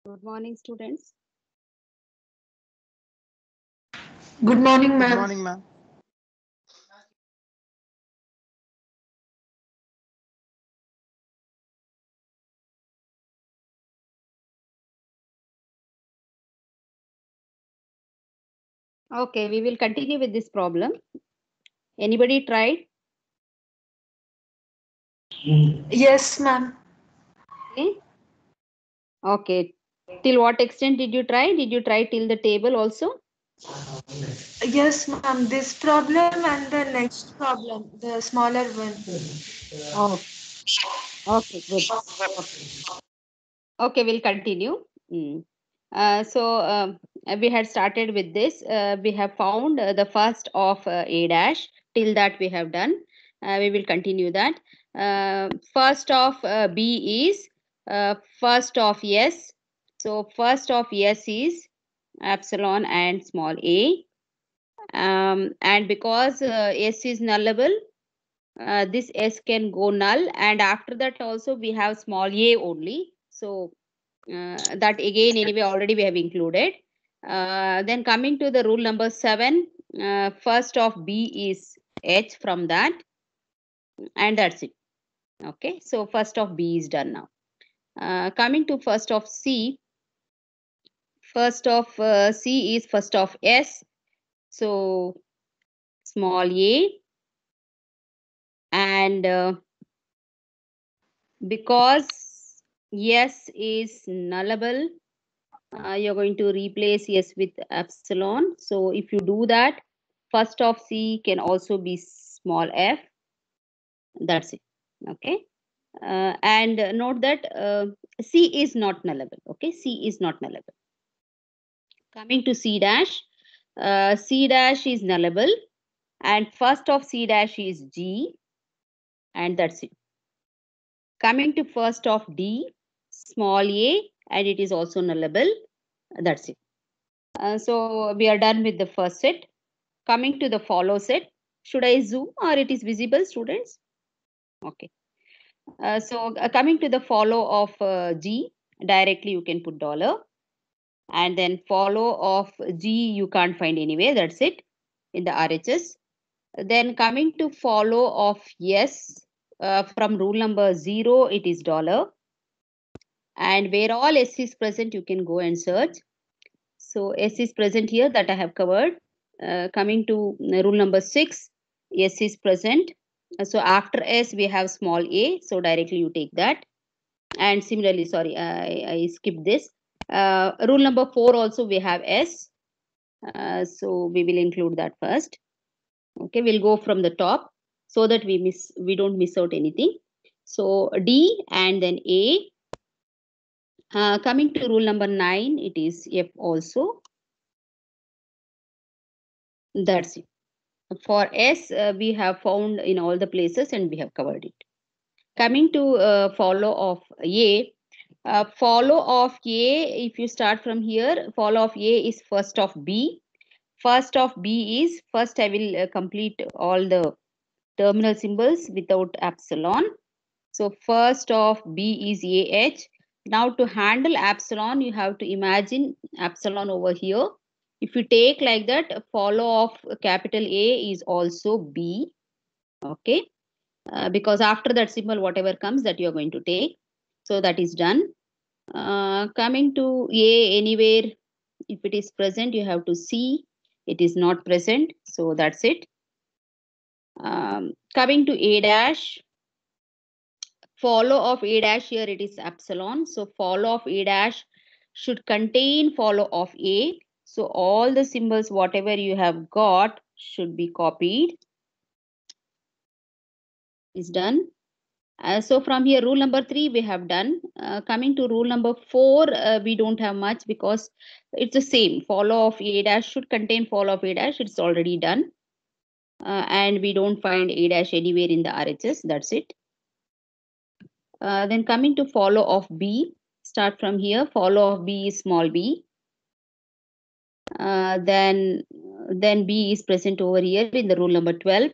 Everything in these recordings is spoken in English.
Good morning, students. Good morning, Good ma'am. morning, ma'am. Okay, we will continue with this problem. Anybody tried? Yes, ma'am. Okay. Okay. Till what extent did you try? Did you try till the table also? Yes, ma'am. This problem and the next problem, the smaller one. Oh, okay, good. Okay, okay, we'll continue. Mm. We had started with this. We have found the first of A dash. Till that we have done. We will continue that. First of B is first of S. So first of S is epsilon and small a. And because S is nullable, this S can go null. And after that also we have small a only. So that again anyway already we have included. Then coming to the rule number 7, first of B is H from that, and that's it. Okay, so first of B is done now. Coming to first of C, first of C is first of S, so small a, and because S is nullable, you're going to replace S with epsilon. So if you do that, first of C can also be small f. That's it. Okay. And note that C is not nullable. Okay. C is not nullable. Coming to C dash, C dash is nullable. And first of C dash is G. And that's it. Coming to first of D, small a, and it is also nullable. That's it. So we are done with the first set. Coming to the follow set, should I zoom or it is visible, students? Okay. Coming to the follow of G, directly you can put dollar. And then follow of G you can't find anywhere. That's it in the RHS. Then coming to follow of yes, from rule number 0, it is dollar. And where all S is present, you can go and search. So S is present here, that I have covered. Coming to rule number 6, S is present. So after S, we have small a. So directly you take that. And similarly, sorry, I skipped this. Rule number 4 also we have S. So we will include that first. Okay, we'll go from the top so that we don't miss out anything. So D and then A. Coming to rule number 9, it is F also. That's it. For S, we have found in all the places and we have covered it. Coming to follow of A, follow of A, if you start from here, follow of A is first of B. First of B is, first I will complete all the terminal symbols without epsilon. So first of B is AH. Now to handle epsilon, you have to imagine epsilon over here. If you take like that, follow of capital A is also B. Okay. Because after that symbol, whatever comes that you are going to take. So that is done. Coming to A anywhere, if it is present, you have to see. It is not present. So that's it. Coming to A dash, follow of A dash here, it is epsilon. So follow of A dash should contain follow of A. So all the symbols, whatever you have got, should be copied. Is done. So from here, rule number 3 we have done. Coming to rule number 4, we don't have much because it's the same. Follow of A dash should contain follow of A dash. It's already done. And we don't find A dash anywhere in the RHS. That's it. Then coming to follow of B, start from here. Follow of B is small b. Then B is present over here in the rule number 12.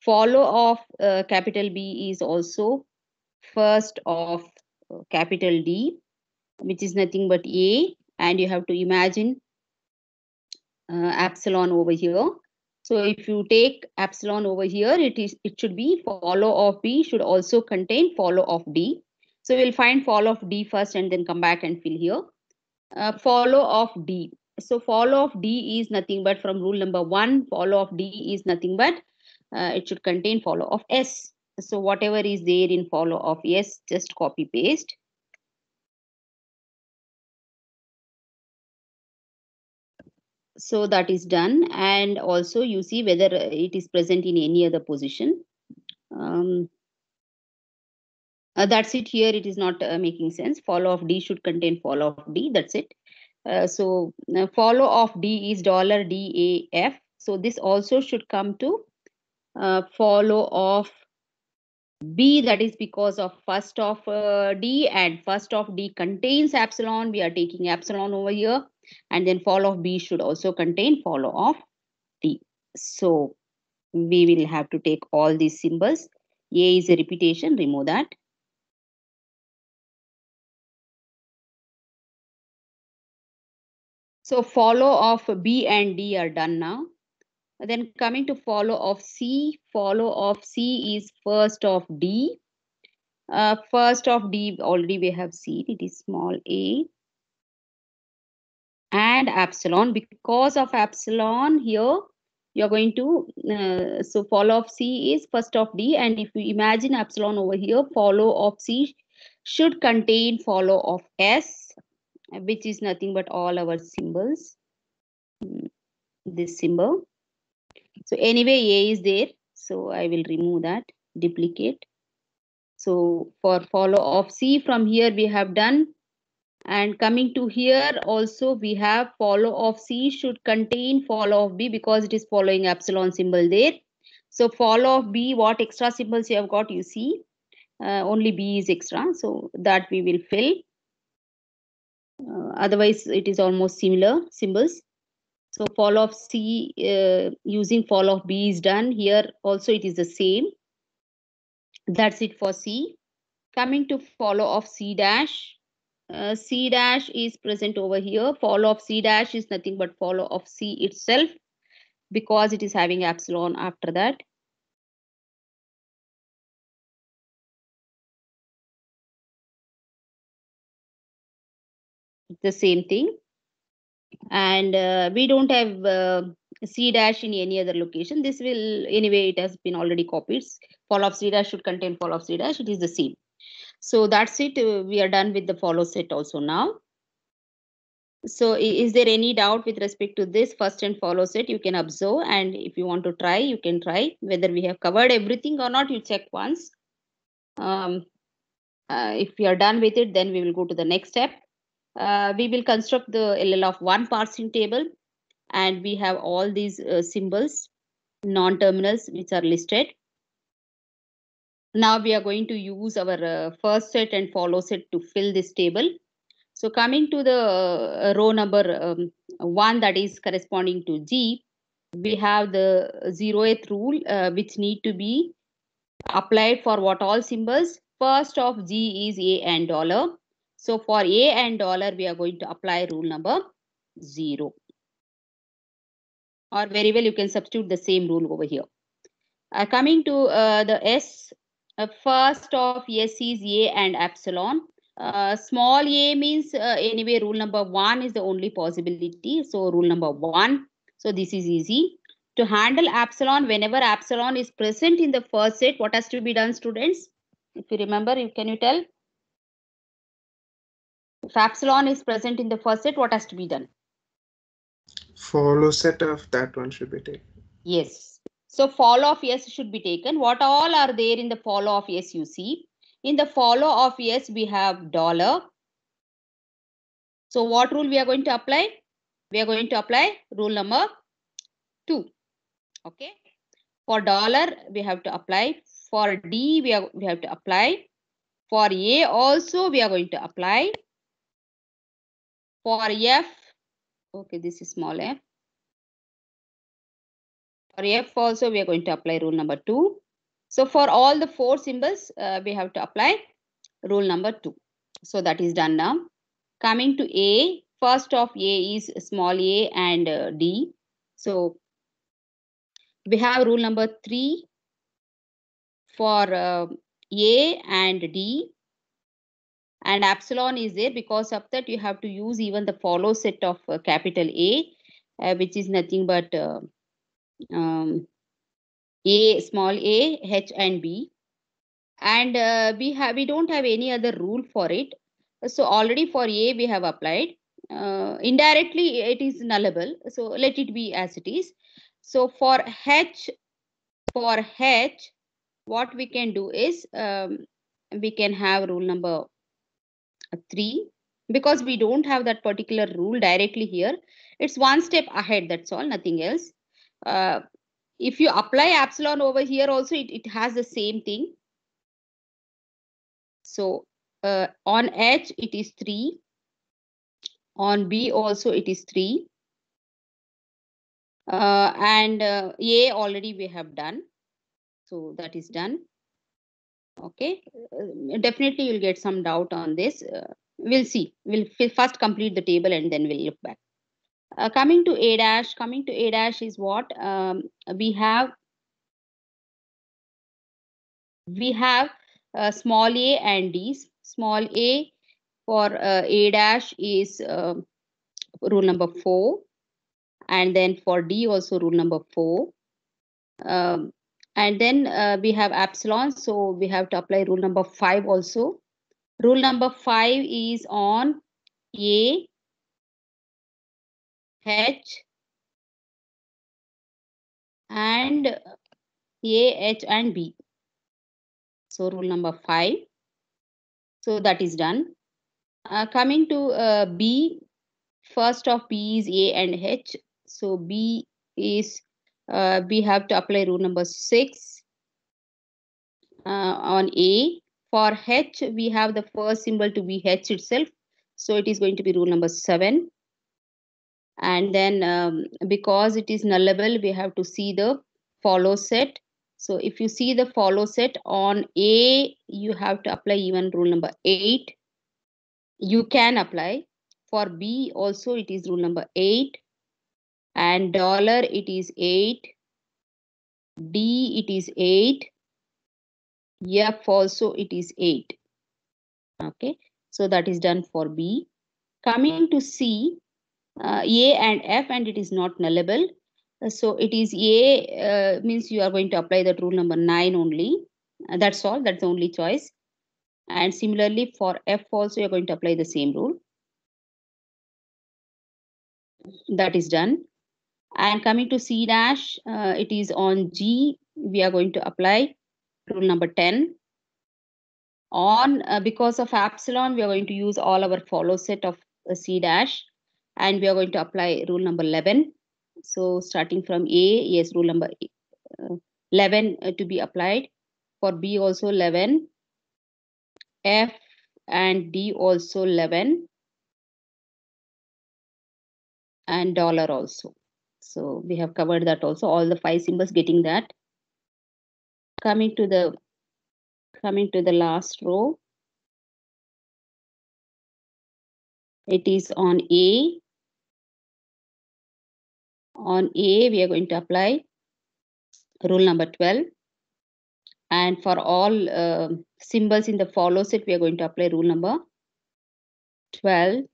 Follow of capital B is also first of capital D. which is nothing but A, and you have to imagine epsilon over here. So if you take epsilon over here, it should be follow of B should also contain follow of D. So we'll find follow of D first and then come back and fill here. Follow of D. So follow of D is nothing but from rule number 1, follow of D is nothing but it should contain follow of S. So whatever is there in follow of S, just copy paste. So that is done, and also you see whether it is present in any other position. That's it. Here it is not making sense. Follow of D should contain follow of D. That's it. So follow of D is $DAF. So this also should come to follow of B. That is because of first of D, and first of D contains epsilon. We are taking epsilon over here, and then follow of B should also contain follow of D. So we will have to take all these symbols. A is a repetition. Remove that. So follow of B and D are done now. Then coming to follow of C, follow of C is first of D. First of D already we have seen, it is small a and epsilon. Because of epsilon here, you're going to, so follow of C is first of D, and if you imagine epsilon over here, follow of C should contain follow of S, which is nothing but all our symbols. This symbol. So anyway, A is there. So I will remove that, duplicate. So for follow of C from here we have done. And coming to here also we have follow of C should contain follow of B because it is following epsilon symbol there. So follow of B, what extra symbols you have got, you see. Only B is extra. So that we will fill. Otherwise it is almost similar symbols. So follow of C using follow of B is done. Here also it is the same. That's it for C. Coming to follow of C dash. C dash is present over here. Follow of C dash is nothing but follow of C itself because it is having epsilon after that. The same thing. And we don't have C dash in any other location. This will, anyway, it has been already copied. Follow of C dash should contain follow of C dash. It is the same. So that's it. We are done with the follow set also now. So is there any doubt with respect to this first and follow set? You can observe, and if you want to try, you can try. Whether we have covered everything or not, you check once. If we are done with it, then we will go to the next step. We will construct the LL of one parsing table, and we have all these symbols, non-terminals, which are listed. Now we are going to use our first set and follow set to fill this table. So coming to the row number 1, that is corresponding to G, we have the 0th rule which need to be applied for what all symbols. First of G is A and dollar. So for A and dollar, we are going to apply rule number 0. Or very well, you can substitute the same rule over here. Coming to the S, first of S is A and epsilon. Small a means anyway rule number 1 is the only possibility. So rule number 1. So this is easy. To handle epsilon, whenever epsilon is present in the first set, what has to be done, students? If you remember, can you tell? If epsilon is present in the first set, what has to be done? Follow set of that one should be taken. Yes. So follow of S should be taken. What all are there in the follow of S, you see? In the follow of S, we have dollar. So what rule we are going to apply? We are going to apply rule number 2. Okay. For dollar, we have to apply. For D, we have to apply. For A also, we are going to apply. For F, okay, this is small f. For F also, we are going to apply rule number 2. So for all the 4 symbols, we have to apply rule number 2. So that is done now. Coming to A, first of A is small a and D. So we have rule number 3 for A and D, and epsilon is there. Because of that, you have to use even the follow set of capital A, which is nothing but um, A, small a, H and B. And we don't have any other rule for it. So already for A we have applied. Indirectly it is nullable, so let it be as it is. So for H, what we can do is we can have rule number 3, because we don't have that particular rule directly here. It's one step ahead, that's all, nothing else. If you apply epsilon over here also, it has the same thing. So on H it is 3, on B also it is 3, and A already we have done, so that is done. Okay, definitely you'll get some doubt on this. We'll see. We'll first complete the table and then we'll look back. Coming to A dash is what we have small a and D. Small a for A dash is rule number 4, and then for D also rule number 4. And then we have epsilon, so we have to apply rule number 5 also. Rule number 5 is on A, H, and A, H, and B. So rule number 5. So that is done. Coming to B, first of B is A and H. So B is, we have to apply rule number 6 on A. For H, we have the first symbol to be H itself. So it is going to be rule number 7. And then because it is nullable, we have to see the follow set. So if you see the follow set on A, you have to apply even rule number 8. You can apply. For B also it is rule number 8. And dollar it is 8. D it is 8. F also it is 8. Okay, so that is done for B. Coming to C, A and F, and it is not nullable. So it is A, means you are going to apply that rule number 9 only. That's all, that's the only choice. And similarly for F also you're going to apply the same rule. That is done. And coming to C dash, it is on G. We are going to apply rule number 10. On because of epsilon, we are going to use all our follow set of C dash, and we are going to apply rule number 11. So starting from A, yes, rule number 11 to be applied. For B also 11. F and D also 11. And dollar also. So we have covered that also, all the 5 symbols getting that. Coming to the last row, it is on A. On A, we are going to apply rule number 12. And for all symbols in the follow set, we are going to apply rule number 13.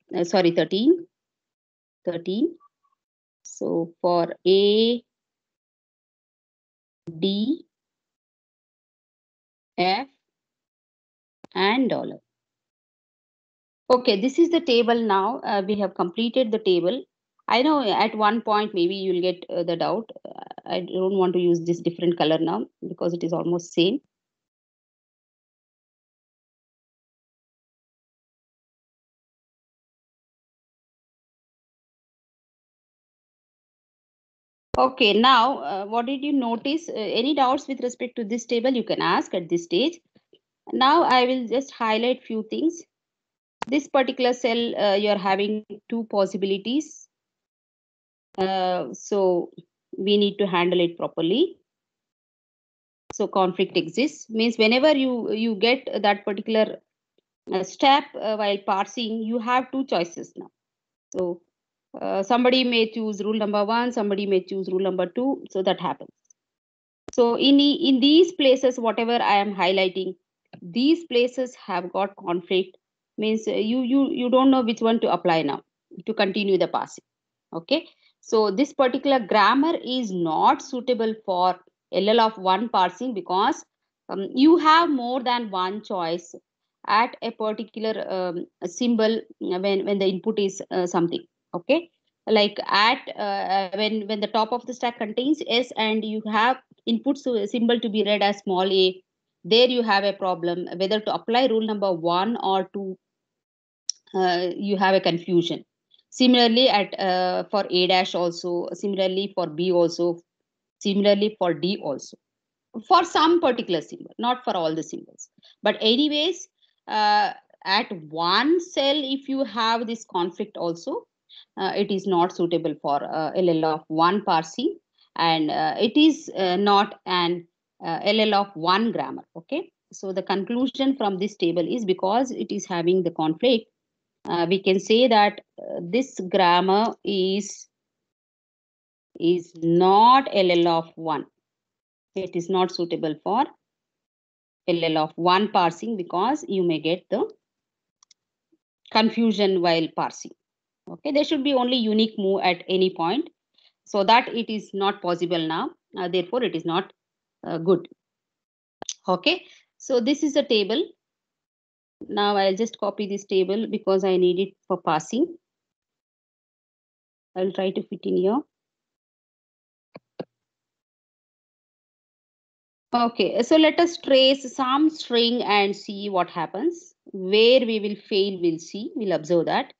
So for A, D, F, and dollar. Okay, this is the table now. We have completed the table. I know at one point maybe you'll get the doubt. I don't want to use this different color now because it is almost same. Okay, now what did you notice? Any doubts with respect to this table you can ask at this stage. Now I will just highlight few things. This particular cell, you're having 2 possibilities. So we need to handle it properly. So conflict exists, means whenever you get that particular step while parsing, you have two choices now. So somebody may choose rule number 1, somebody may choose rule number 2. So that happens. So in these places, whatever I am highlighting, these places have got conflict. Means you don't know which one to apply now to continue the parsing. Okay. So this particular grammar is not suitable for LL of 1 parsing because you have more than one choice at a particular symbol when the input is something. Okay. Like at when the top of the stack contains S and you have input symbol to be read as small a, there you have a problem whether to apply rule number 1 or 2. You have a confusion. Similarly at for A dash also, similarly for B also, similarly for D also, for some particular symbol, not for all the symbols. But anyways, at one cell, if you have this conflict also, it is not suitable for LL of 1 parsing, and it is not an LL of 1 grammar. Okay. So the conclusion from this table is because it is having the conflict, we can say that this grammar is not LL of 1. It is not suitable for LL of 1 parsing because you may get the confusion while parsing. Okay, there should be only unique move at any point, so that it is not possible now. Therefore, it is not good. Okay, so this is a table. Now I'll just copy this table because I need it for parsing. I'll try to fit in here. Okay, so let us trace some string and see what happens. Where we will fail, we'll see, we'll observe that.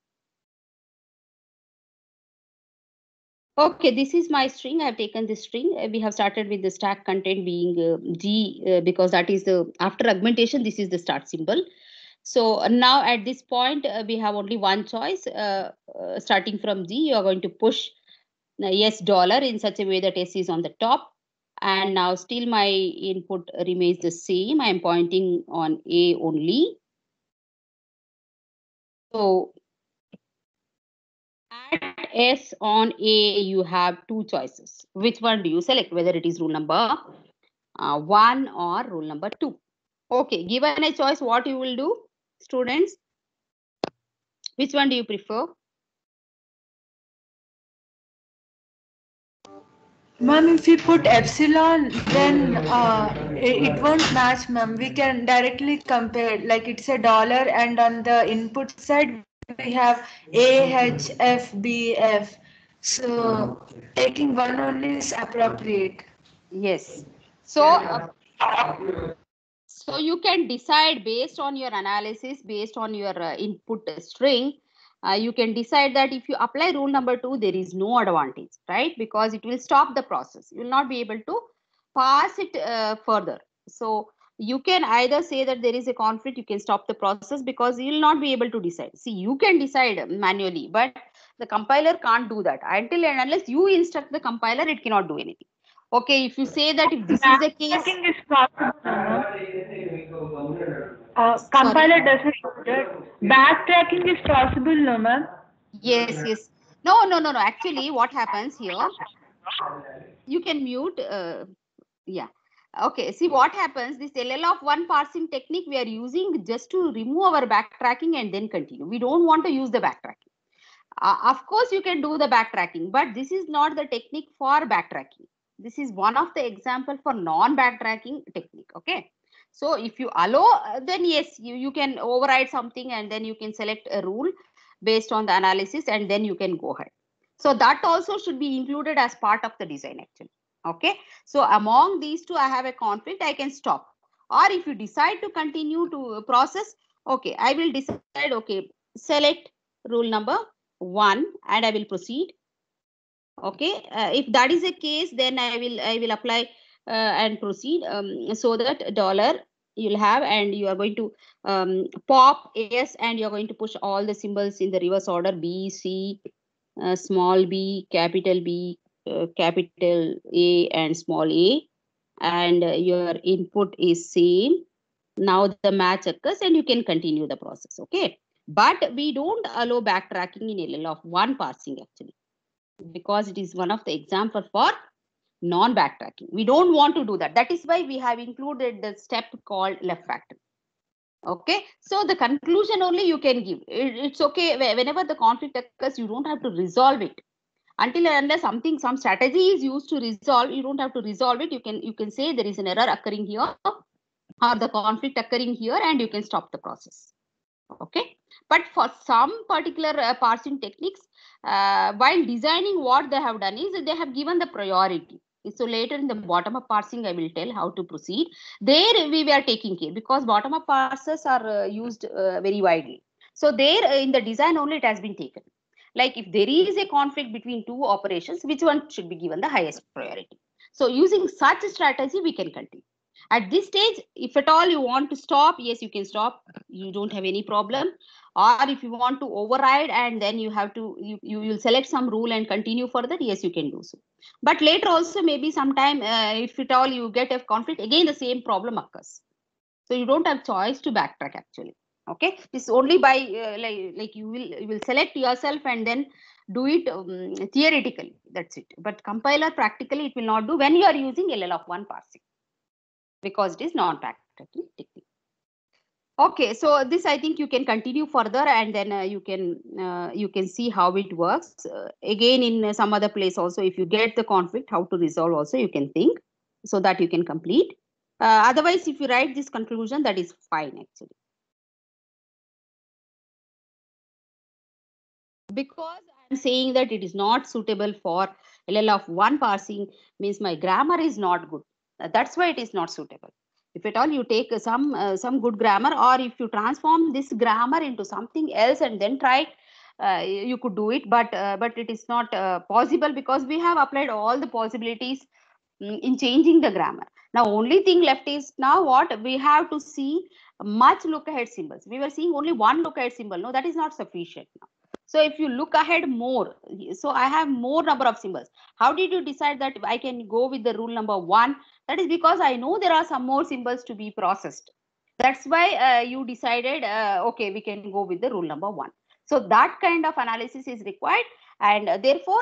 Okay, this is my string. I've taken this string. We have started with the stack content being G because that is the, after augmentation, this is the start symbol. So now at this point, we have only one choice. Starting from G, you are going to push yes dollar in such a way that S is on the top. And now still my input remains the same. I am pointing on A only. So at S on A, you have two choices. Which one do you select? Whether it is rule number 1 or rule number 2. Okay, given a choice, what you will do, students? Which one do you prefer? Ma'am, if we put epsilon, then it won't match, ma'am. We can directly compare, like it's a dollar, and on the input side we have A, H, F, B, F. So taking one only is appropriate. Yes. So, so you can decide based on your analysis, based on your input string. You can decide that if you apply rule number 2, there is no advantage, right? Because it will stop the process. You will not be able to pass it further. So you can either say that there is a conflict, you can stop the process because you will not be able to decide. See, you can decide manually, but the compiler can't do that. Until and unless you instruct the compiler, it cannot do anything. Okay, if you say that if this is the case, Backtracking is possible, ma'am. sorry. Compiler doesn't do that. Backtracking is possible, no, ma'am? Yes, yes. No. Actually, what happens here, you can mute. Yeah. Okay. See what happens. This LL of 1 parsing technique we are using just to remove our backtracking and then continue. We don't want to use the backtracking. Of course, you can do the backtracking, but this is not the technique for backtracking. This is one of the example for non-backtracking technique. Okay. So if you allow, then yes, you can override something and then you can select a rule based on the analysis and then you can go ahead. So that also should be included as part of the design actually. Okay. So among these two, I have a conflict, I can stop. Or if you decide to continue to process, okay, I will decide, okay, select rule number 1 and I will proceed. Okay, if that is the case, then I will apply and proceed, so that dollar you'll have, and you are going to pop S and you're going to push all the symbols in the reverse order: B, C, small b, capital A, and small a, and your input is same. Now the match occurs and you can continue the process. Okay. But we don't allow backtracking in LL of 1 parsing actually, because it is one of the example for non-backtracking. We don't want to do that. That is why we have included the step called left factoring. Okay, so the conclusion only you can give. It's okay whenever the conflict occurs, you don't have to resolve it until and unless some strategy is used to resolve. You don't have to resolve it. You can say there is an error occurring here or the conflict occurring here, and you can stop the process. Okay, but for some particular parsing techniques, while designing, what they have done is they have given the priority. So later in the bottom up parsing, I will tell how to proceed. There we were taking care, because bottom up parsers are used very widely. So there in the design only it has been taken. Like if there is a conflict between two operations, which one should be given the highest priority? So using such a strategy, we can continue. At this stage, if at all you want to stop, yes, you can stop. You don't have any problem. Or if you want to override and then you have to, you will select some rule and continue further, yes, you can do so. But later also, maybe sometime, if at all you get a conflict, again the same problem occurs. So you don't have choice to backtrack actually. Okay, it's only by like you will select yourself and then do it theoretically. That's it. But compiler practically it will not do when you are using LL of 1 parsing, because it is non-backtracking technique. Okay, so this I think you can continue further, and then you can see how it works. Again, in some other place also, if you get the conflict, how to resolve also you can think, so that you can complete. Otherwise, if you write this conclusion, that is fine actually. Because I'm saying that it is not suitable for LL of 1 parsing means my grammar is not good. That's why it is not suitable. If at all you take some good grammar, or if you transform this grammar into something else and then try, you could do it. But it is not possible, because we have applied all the possibilities in changing the grammar. Now only thing left is now what we have to see much look ahead symbols. We were seeing only one look ahead symbol. No, that is not sufficient now. So if you look ahead more, so I have more number of symbols. How did you decide that I can go with the rule number 1? That is because I know there are some more symbols to be processed. That's why you decided, okay, we can go with the rule number 1. So that kind of analysis is required, and therefore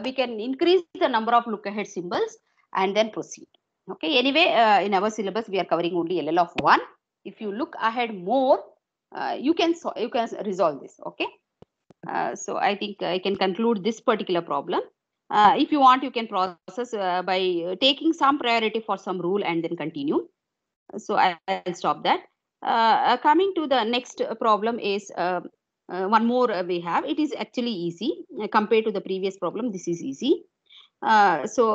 we can increase the number of look ahead symbols and then proceed. Okay, anyway, in our syllabus we are covering only LL of 1. If you look ahead more, you can resolve this. Okay. So I think I can conclude this particular problem. If you want, you can process by taking some priority for some rule and then continue. So I'll stop that. Coming to the next problem is one more we have. It is actually easy compared to the previous problem. This is easy. So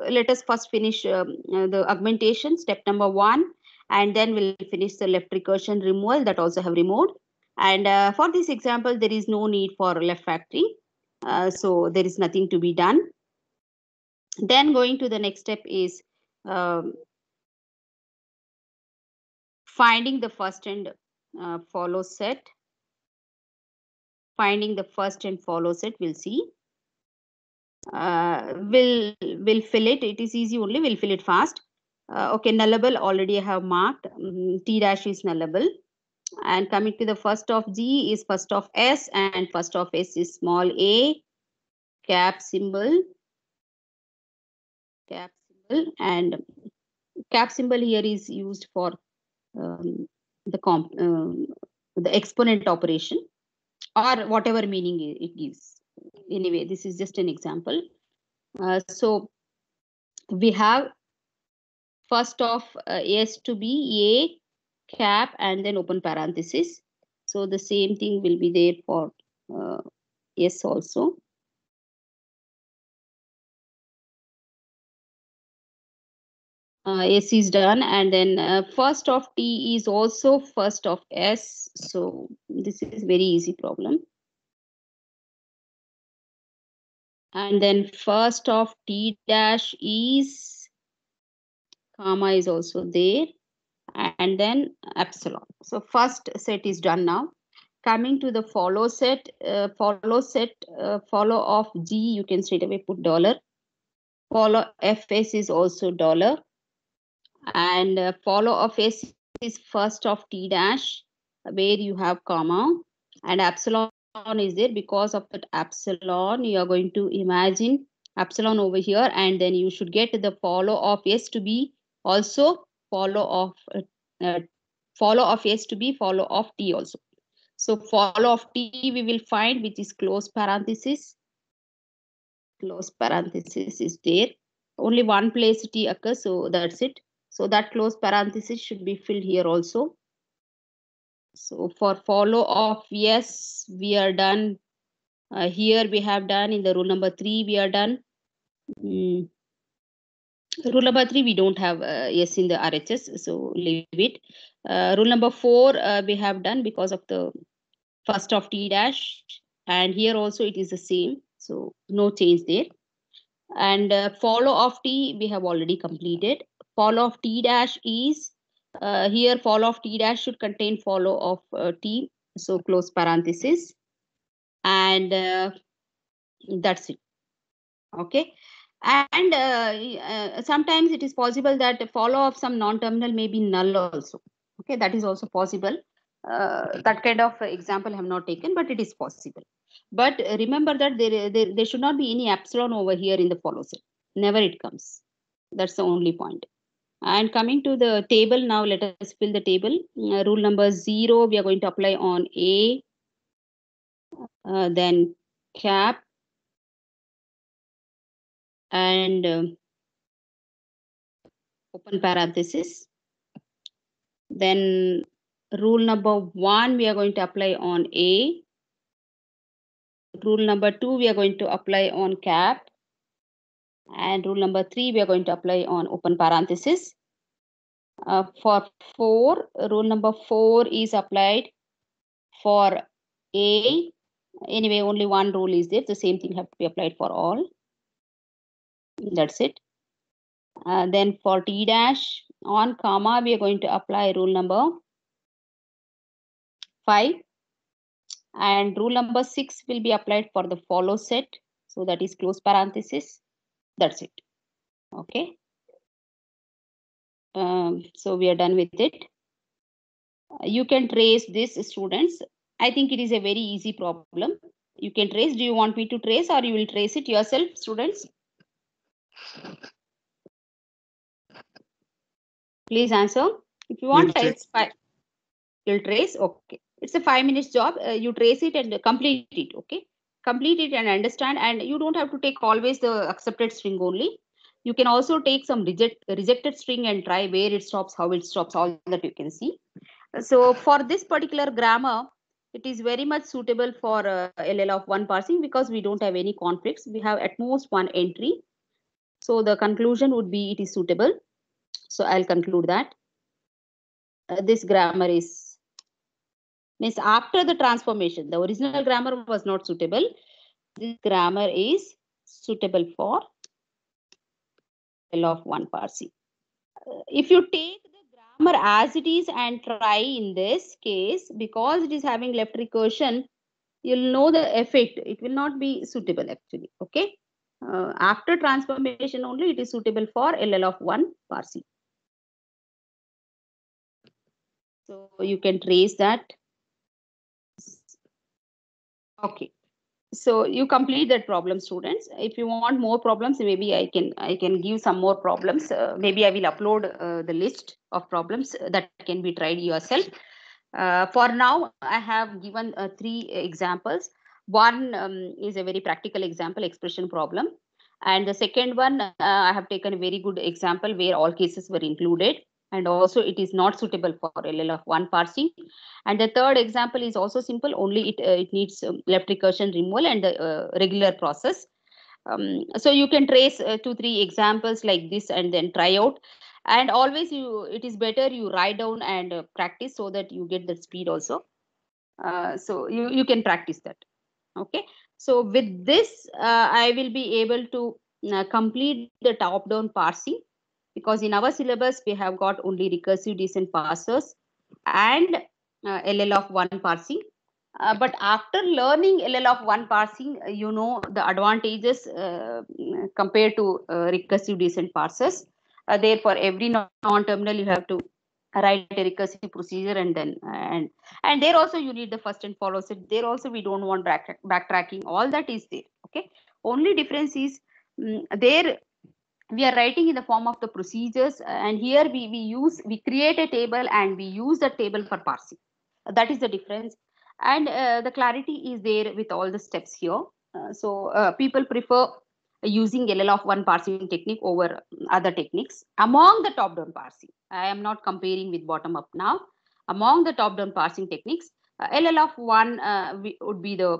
let us first finish the augmentation, step number 1, and then we'll finish the left recursion removal, that also have removed. And for this example, there is no need for left factoring. So there is nothing to be done. Then going to the next step is finding the first and follow set. Finding the first and follow set, we'll see. We'll fill it. It is easy only. We'll fill it fast. Okay, nullable already I have marked. T dash is nullable. And coming to the first of G is first of S, and first of S is small a, cap symbol, and cap symbol here is used for the exponent operation, or whatever meaning it gives. Anyway, this is just an example. So we have first of S to be a, cap, and then open parenthesis. So the same thing will be there for S also. S is done, and then first of T is also first of S. So this is very easy problem. And then first of T dash is, comma is also there, and then epsilon. So first set is done now. Coming to the follow set, follow of G, you can straight away put dollar. Follow FS is also dollar, and follow of S is first of t dash, where you have comma, and epsilon is there. Because of that epsilon, you are going to imagine epsilon over here, and then you should get the follow of s to be also follow of follow of s to be follow of t also. So follow of t we will find, which is close parenthesis. Close parenthesis is there. Only one place t occurs, so that's it. So that close parenthesis should be filled here also. So for follow of yes, we are done. Here we have done. In the rule number 3, we are done. Mm. Rule number 3, we don't have yes in the RHS, so leave it. Rule number 4, we have done because of the first of t dash, and here also it is the same, so no change there. And follow of t we have already completed. Follow of t dash is here. Follow of t dash should contain follow of t, so close parenthesis, and that's it. Okay. And sometimes it is possible that follow of some non-terminal may be null also. Okay, that is also possible. That kind of example I have not taken, but it is possible. But remember that there should not be any epsilon over here in the follow set. Never it comes. That's the only point. And coming to the table now, let us fill the table. Rule number 0, we are going to apply on A, then cap, and open parenthesis. Then rule number 1, we are going to apply on A. Rule number 2, we are going to apply on cap. And rule number 3, we are going to apply on open parenthesis. For 4, rule number 4 is applied for A. Anyway, only one rule is there. The same thing have to be applied for all. That's it. Then for T dash on comma, we are going to apply rule number 5. And rule number 6 will be applied for the follow set. So that is close parenthesis. That's it. Okay. So we are done with it. You can trace this, students. I think it is a very easy problem. You can trace. Do you want me to trace, or you will trace it yourself, students? Please answer. If you want, it's 5. You'll trace. Okay. It's a 5 minutes job. You trace it and complete it. Okay. Complete it and understand. And you don't have to take always the accepted string only. You can also take some rejected string and try where it stops, how it stops, all that you can see. So for this particular grammar, it is very much suitable for LL of 1 parsing, because we don't have any conflicts. We have at most one entry. So the conclusion would be it is suitable. So I'll conclude that this grammar is, means after the transformation, the original grammar was not suitable. This grammar is suitable for LL of 1 parsing. If you take the grammar as it is and try in this case, because it is having left recursion, you'll know the effect. It will not be suitable actually. Okay. After transformation only, it is suitable for LL of 1 parsing. So you can trace that. Okay. So you complete that problem, students. If you want more problems, maybe I can give some more problems. Maybe I will upload the list of problems that can be tried yourself. For now, I have given 3 examples. One is a very practical example, expression problem. And the second one, I have taken a very good example where all cases were included. And also it is not suitable for LL of 1 parsing. And the third example is also simple, only it needs left recursion removal and the regular process. So you can trace 2-3 examples like this and then try out. And always it is better you write down and practice, so that you get the speed also. So you can practice that. Okay. So with this, I will be able to complete the top down parsing, because in our syllabus we have got only recursive descent parsers and LL of 1 parsing. But after learning LL of 1 parsing, you know the advantages compared to recursive descent parsers. Therefore, every non-terminal you have to write a recursive procedure, and then and there also you need the first and follow set. There also we don't want backtracking. All that is there. Okay. Only difference is there we are writing in the form of the procedures, and here we create a table and we use the table for parsing. That is the difference, and the clarity is there with all the steps here. So people prefer using LL-of-1 parsing technique over other techniques among the top down parsing. I am not comparing with bottom up now. Among the top down parsing techniques, LL-of-1 would be the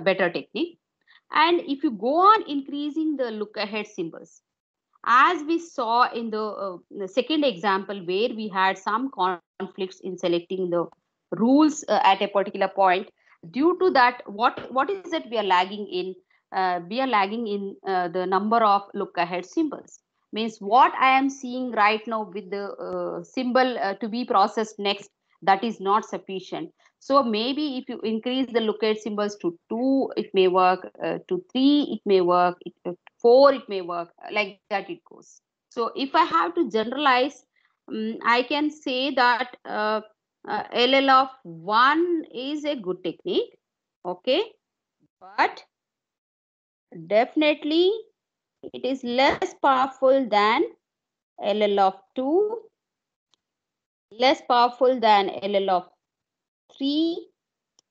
better technique. And if you go on increasing the look ahead symbols, as we saw in the second example where we had some conflicts in selecting the rules at a particular point, due to that, what is it we are lagging in? We are lagging in the number of look ahead symbols. Means what I am seeing right now with the symbol to be processed next, that is not sufficient. So maybe if you increase the look ahead symbols to 2, it may work, to 3, it may work, 4, it may work, like that it goes. So if I have to generalize, I can say that LL-of-1 is a good technique. Okay. But definitely it is less powerful than LL-of-2, less powerful than LL-of-3,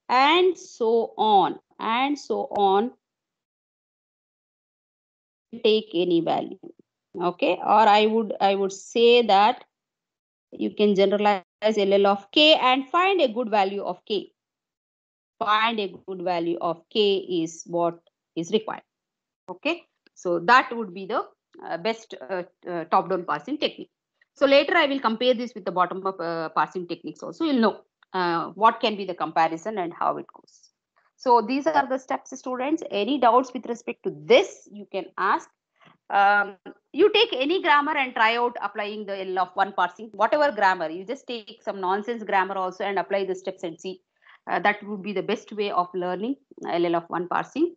and so on and so on. Take any value. Okay. Or I would say that you can generalize LL-of-k and find a good value of k. Find a good value of k is what is required. Okay. So that would be the best top down parsing technique. So later I will compare this with the bottom up parsing techniques also. You'll know what can be the comparison and how it goes. So these are the steps, students. Any doubts with respect to this, you can ask. You take any grammar and try out applying the LL-of-1 parsing, whatever grammar. You just take some nonsense grammar also and apply the steps and see. That would be the best way of learning LL-of-1 parsing.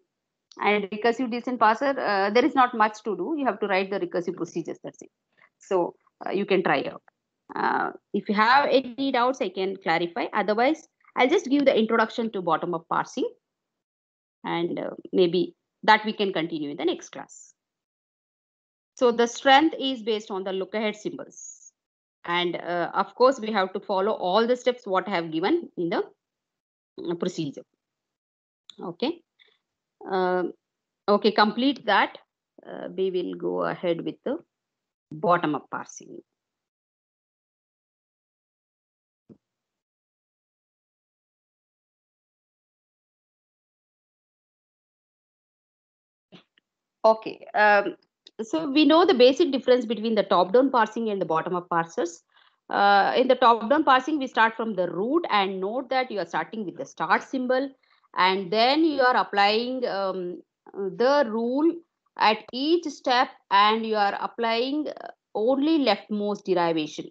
And recursive descent parser, there is not much to do. You have to write the recursive procedures. That's it. So you can try out. If you have any doubts, I can clarify. Otherwise, I'll just give the introduction to bottom up parsing, and maybe that we can continue in the next class. So the strength is based on the look ahead symbols. And of course, we have to follow all the steps what I have given in the procedure. Okay. Okay, complete that. We will go ahead with the bottom up parsing. Okay. So we know the basic difference between the top-down parsing and the bottom-up parsers. In the top-down parsing, we start from the root, and note that you are starting with the start symbol, and then you are applying the rule at each step, and you are applying only leftmost derivation.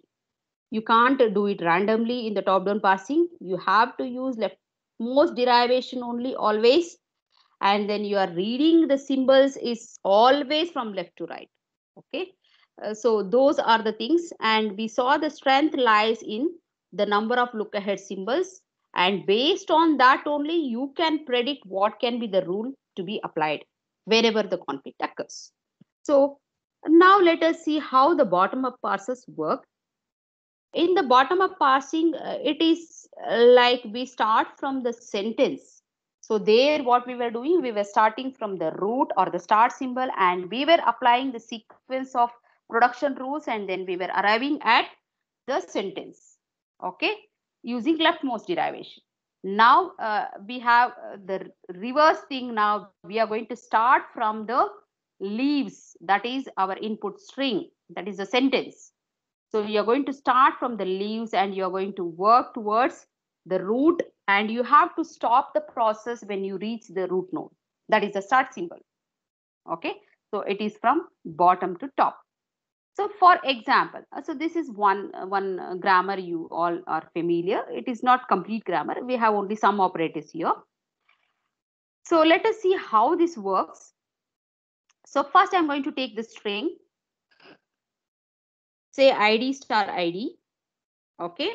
You can't do it randomly in the top-down parsing. You have to use leftmost derivation only always, and then you are reading the symbols is always from left to right. Okay. So those are the things, and we saw the strength lies in the number of look ahead symbols, and based on that only you can predict what can be the rule to be applied wherever the conflict occurs. So now let us see how the bottom up parsers work. In the bottom up parsing, it is like we start from the sentence. So there what we were doing, we were starting from the root or the start symbol, and we were applying the sequence of production rules, and then we were arriving at the sentence. Okay, using leftmost derivation. Now we have the reverse thing. Now we are going to start from the leaves, that is our input string, that is the sentence. So you're going to start from the leaves and you're going to work towards the root, and you have to stop the process when you reach the root node. That is the start symbol. Okay. So it is from bottom to top. So for example, so this is one grammar you all are familiar. It is not complete grammar. We have only some operators here. So let us see how this works. So first I'm going to take the string, say ID star ID. Okay.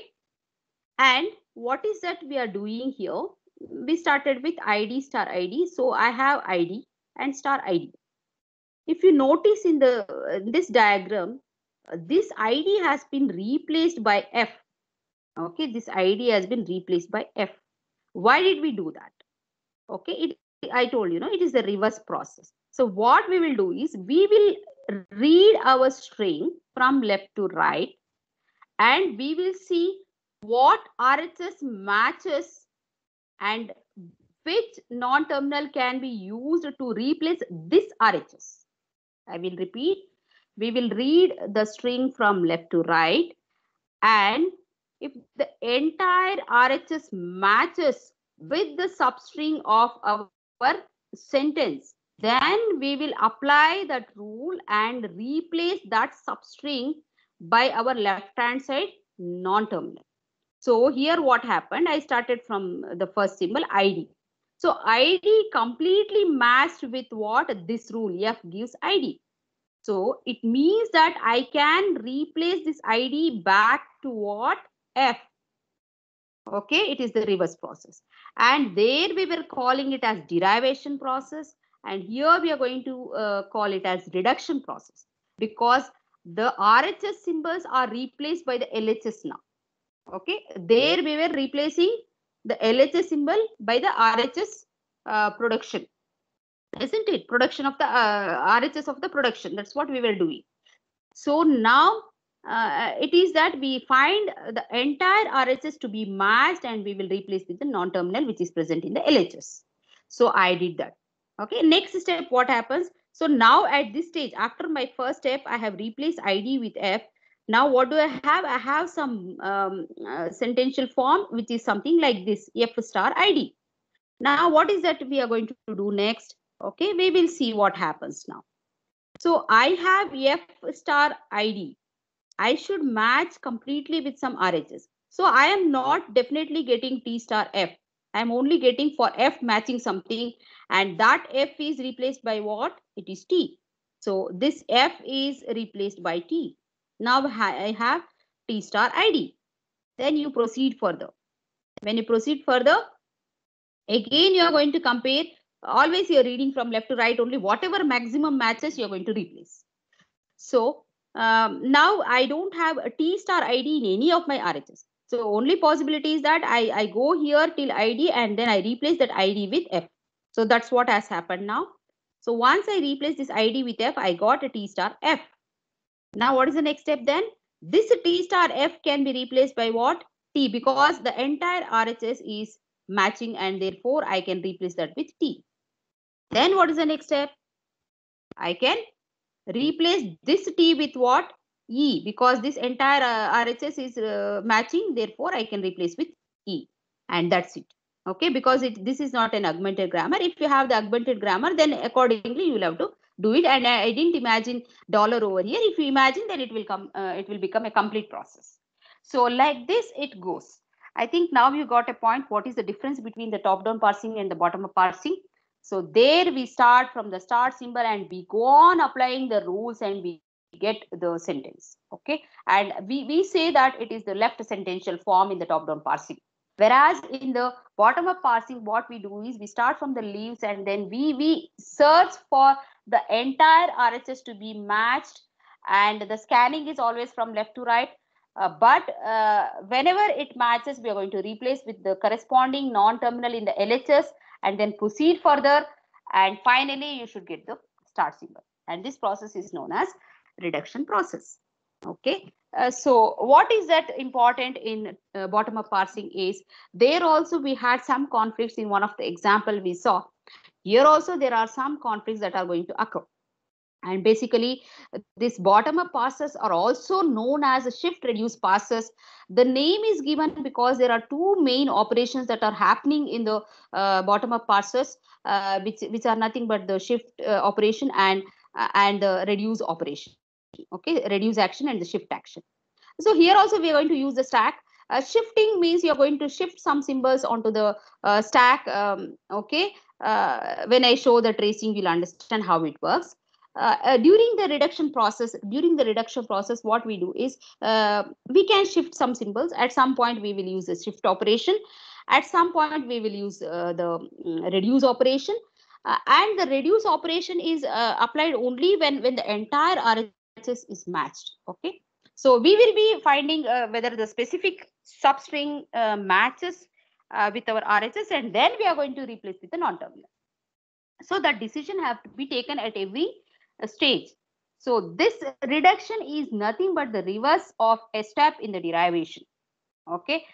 And what is that we are doing here? We started with ID star ID. So I have ID and star ID. If you notice in this diagram, this ID has been replaced by F. Okay, this ID has been replaced by F. Why did we do that? Okay, I told you, it is the reverse process. So what we will do is we will read our string from left to right, and we will see what RHS matches and which non-terminal can be used to replace this RHS. I will repeat. We will read the string from left to right, and if the entire RHS matches with the substring of our sentence, then we will apply that rule and replace that substring by our left hand side non-terminal. So here what happened, I started from the first symbol ID. So ID completely matched with what this rule F gives ID. So it means that I can replace this ID back to what? F. Okay, it is the reverse process. And there we were calling it as derivation process. And here we are going to call it as reduction process, because the RHS symbols are replaced by the LHS now. Okay, there we were replacing the LHS symbol by the RHS production. Isn't it? Production of the RHS of the production. That's what we were doing. So now it is that we find the entire RHS to be matched, and we will replace with the non-terminal which is present in the LHS. So I did that. Okay, next step, what happens? So now at this stage, after my first step, I have replaced ID with F. Now what do I have? I have some sentential form which is something like this, F star ID. Now what is that we are going to do next? Okay, we will see what happens now. So I have F star ID. I should match completely with some RHS. So I am not definitely getting T star F. I am only getting for F matching something, and that F is replaced by what? It is T. So this F is replaced by T. Now I have T star ID. Then you proceed further. When you proceed further, again you are going to compare. Always you are reading from left to right only. Whatever maximum matches you are going to replace. So now I don't have a T star ID in any of my RHS. So only possibility is that I go here till ID and then I replace that ID with F. So that's what has happened now. So once I replace this ID with F, I got a T star F. Now what is the next step then? This T star F can be replaced by what? T, because the entire RHS is matching, and therefore I can replace that with T. Then what is the next step? I can replace this T with what? E, because this entire RHS is matching, therefore I can replace with E, and that's it. Okay, because this is not an augmented grammar. If you have the augmented grammar, then accordingly you will have to do it. And I didn't imagine dollar over here. If you imagine, then it will become a complete process. So like this it goes. I think now you got a point. What is the difference between the top-down parsing and the bottom-up parsing? So there we start from the start symbol and we go on applying the rules and we get the sentence. Okay, and we say that it is the left sentential form in the top-down parsing. Whereas in the bottom-up parsing, what we do is we start from the leaves and then we search for the entire RHS to be matched, and the scanning is always from left to right. But whenever it matches, we are going to replace with the corresponding non-terminal in the LHS and then proceed further. And finally, you should get the start symbol. And this process is known as reduction process. Okay. So what is that important in bottom-up parsing is, there also we had some conflicts in one of the example we saw. Here also there are some conflicts that are going to occur. And basically, this bottom-up parsers are also known as shift reduce parsers. The name is given because there are two main operations that are happening in the bottom-up parsers, which are nothing but the shift operation and the reduce operation. Okay, reduce action and the shift action. So here also we are going to use the stack. Shifting means you're going to shift some symbols onto the stack. Okay, when I show the tracing, you'll understand how it works. during the reduction process, what we do is we can shift some symbols. At some point we will use the shift operation, at some point we will use the reduce operation, and the reduce operation is applied only when the entire RHS is matched. Okay, so we will be finding whether the specific substring matches with our RHS, and then we are going to replace with the non-terminal. So that decision have to be taken at every stage. So this reduction is nothing but the reverse of a step in the derivation. Okay,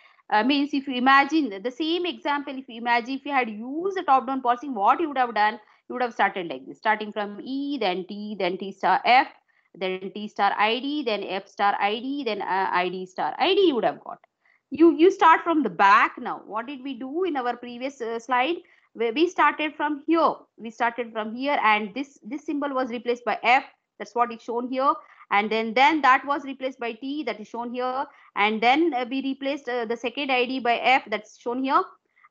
means if you imagine the same example, if you imagine if you had used the top down parsing, what you would have done, you would have started like this, starting from E, then T star F, then T star ID, then F star ID, then ID star ID. You would have got, you start from the back. Now what did we do in our previous slide, where we started from here, and this symbol was replaced by F, that's what is shown here, and then that was replaced by T, that is shown here, and then we replaced the second ID by F, that's shown here,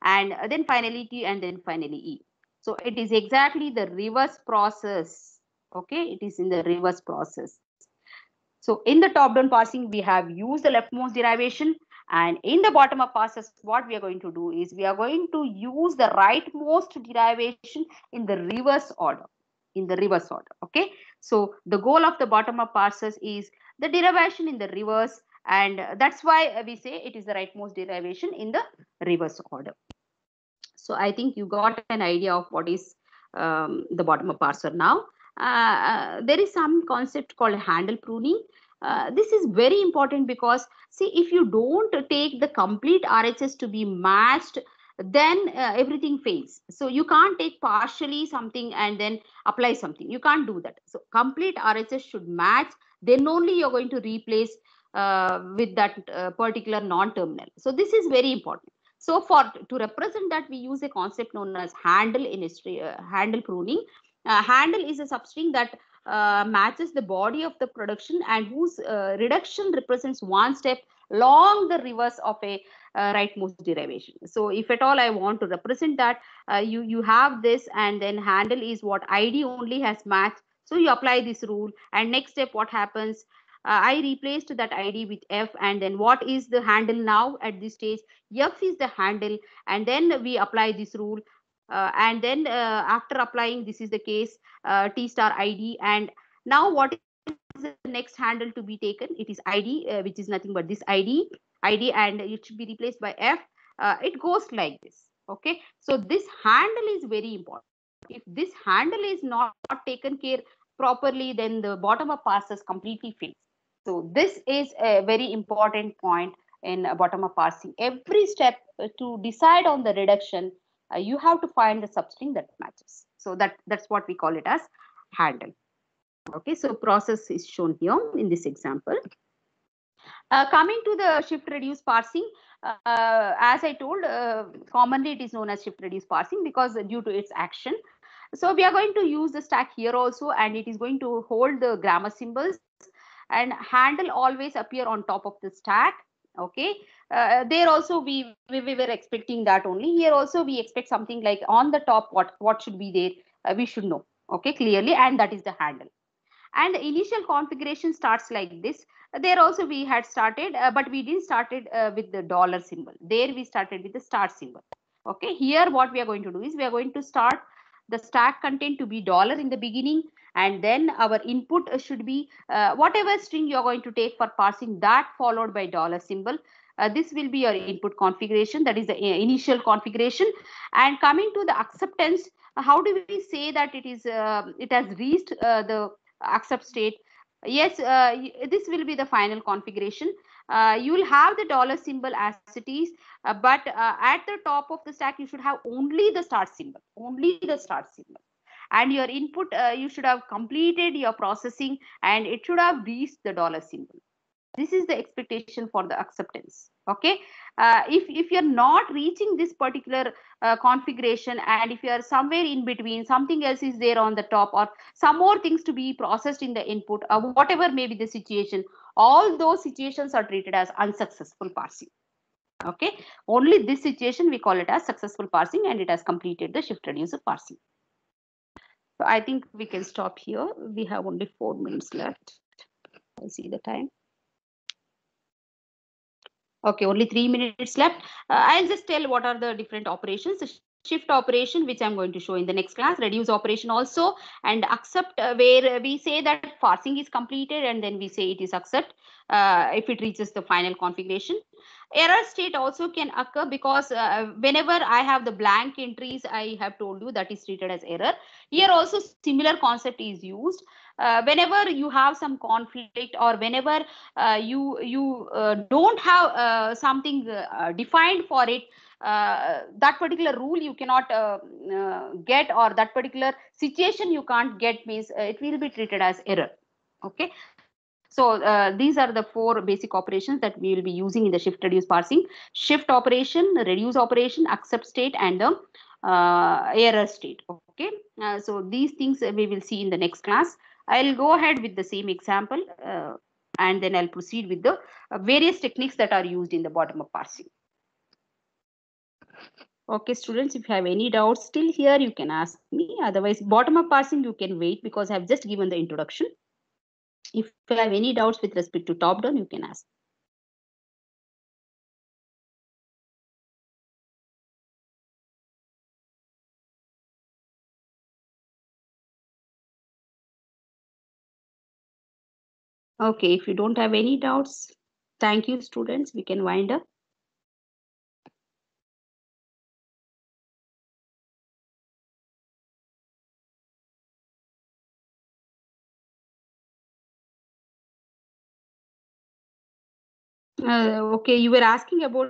and then finally T, and then finally E. So it is exactly the reverse process. Okay, it is in the reverse process. So in the top down parsing we have used the leftmost derivation, and in the bottom up passes what we are going to do is we are going to use the rightmost derivation in the reverse order, okay. So the goal of the bottom up parsers is the derivation in the reverse, and that's why we say it is the rightmost derivation in the reverse order. So I think you got an idea of what is the bottom up parser now. There is some concept called handle pruning. This is very important because see, if you don't take the complete RHS to be matched, then everything fails. So you can't take partially something and then apply something. You can't do that. So complete RHS should match, then only you're going to replace with that particular non-terminal. So this is very important. So to represent that, we use a concept known as handle in history, handle pruning. Handle is a substring that matches the body of the production and whose reduction represents one step along the reverse of a rightmost derivation. So if at all I want to represent that, you have this, and then handle is what ID only has matched. So you apply this rule, and next step what happens? I replaced that ID with F, and then what is the handle now at this stage? F is the handle, and then we apply this rule, and then after applying, this is the case, T star ID, and now what is the next handle to be taken? It is ID, which is nothing but this ID, and it should be replaced by F. It goes like this. Okay, so this handle is very important. If this handle is not taken care properly, then the bottom up parsers completely fails. So this is a very important point in bottom up parsing. Every step to decide on the reduction, you have to find the substring that matches. So that's what we call it as handle. Okay, so process is shown here in this example. Coming to the shift reduce parsing, as I told, commonly it is known as shift reduce parsing because due to its action. So we are going to use the stack here also, and it is going to hold the grammar symbols, and handle always appear on top of the stack. Okay, there also we were expecting that only. Here also we expect something like on the top, what should be there, we should know, okay, clearly, and that is the handle. And the initial configuration starts like this. There also we had started, but we didn't started with the dollar symbol. There we started with the star symbol. Okay, here what we are going to do is we are going to start the stack content to be dollar in the beginning, and then our input should be whatever string you are going to take for parsing, that followed by dollar symbol. This will be your input configuration, that is the initial configuration. And coming to the acceptance, how do we say that it has reached the accept state? Yes, this will be the final configuration. You will have the dollar symbol as it is, but at the top of the stack you should have only the start symbol, and your input, you should have completed your processing and it should have reached the dollar symbol. This is the expectation for the acceptance. Okay, if you're not reaching this particular configuration, and if you are somewhere in between, something else is there on the top, or some more things to be processed in the input, whatever may be the situation, all those situations are treated as unsuccessful parsing. Okay, only this situation we call it as successful parsing, and it has completed the shift reducer parsing. So I think we can stop here. We have only 4 minutes left. I see the time. Okay, only 3 minutes left. I'll just tell what are the different operations. The shift operation, which I'm going to show in the next class, reduce operation also, and accept, where we say that parsing is completed and then we say it is accept if it reaches the final configuration. Error state also can occur because whenever I have the blank entries, I have told you that is treated as error. Here also similar concept is used. Whenever you have some conflict, or whenever you don't have something defined for it, that particular rule you cannot get, or that particular situation you can't get, means it will be treated as error. Okay, so these are the 4 basic operations that we will be using in the shift reduce parsing: shift operation, reduce operation, accept state, and the error state. Okay, so these things we will see in the next class. I'll go ahead with the same example, and then I'll proceed with the various techniques that are used in the bottom up parsing. Okay, students, if you have any doubts still here, you can ask me. Otherwise, bottom up parsing, you can wait because I've just given the introduction. If you have any doubts with respect to top down, you can ask. Okay, if you don't have any doubts, thank you, students. We can wind up. Okay, you were asking about